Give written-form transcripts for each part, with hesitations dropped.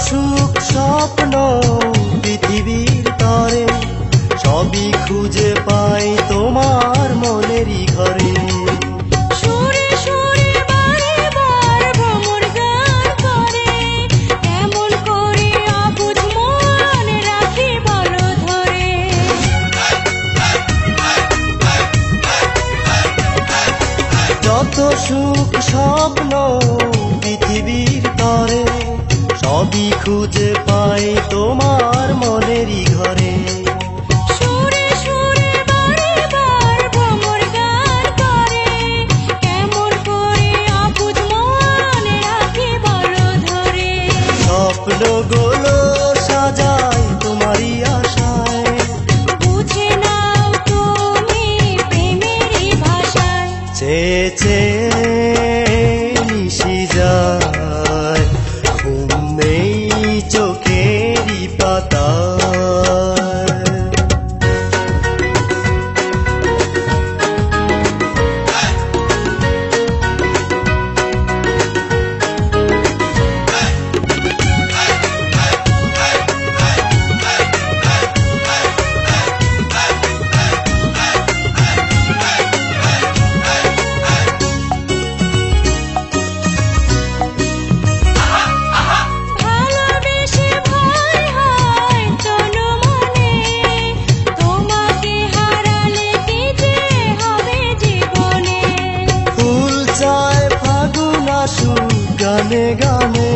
সুখ স্বপ্ন পৃথিবীর তরে সবই খুঁজে পাই তোমার মনেরই ঘরে। সুরে সুরে বারে বার ভ্রমর গান করে, কেমন করে অবুঝ মন রাখি বলো ধরে। যত সুখ স্বপ্ন পৃথিবীর তরে সবই খুঁজে পাই তোমার মনেরই ঘরে। সুরে সুরে বারে বার ভ্রমর গান করে, কেমন করে অবুঝ মন রাখি বলো ধরে। স্বপ্নগুলো সাজাই তোমারই আশায়, বুঝে নাও তুমি প্রেমেরই ভাষায়। চেয়ে চেয়ে নিশি যায়, ঘুম নেই চোখেরই পাতায়। ভালোবেসে ভয় হয় জনমনে, তোমাকে হারালে কি যে হবে জীবনে। ফুল চায় ফাগুন আসুক গানে গানে,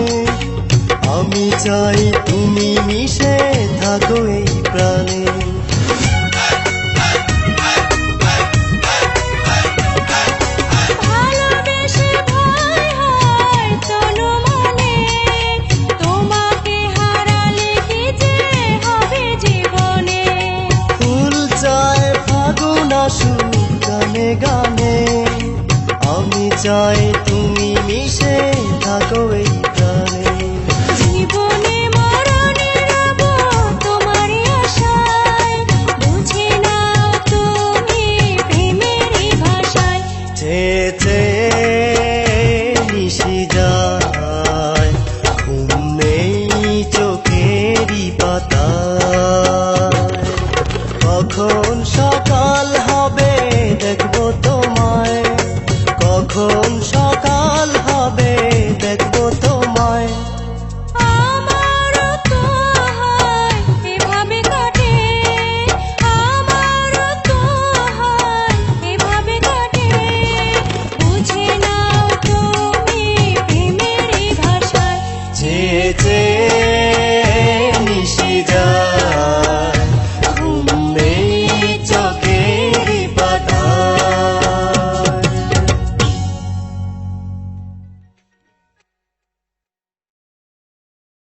আমি চাই তুমি মিশে থাকো এই প্রাণে। ভালোবেসে ভয় হয় জনমনে, তোমাকে হারালে কি যে হবে জীবনে। ফুল চায় ফাগুন আসুক গানে গানে, আমি চাই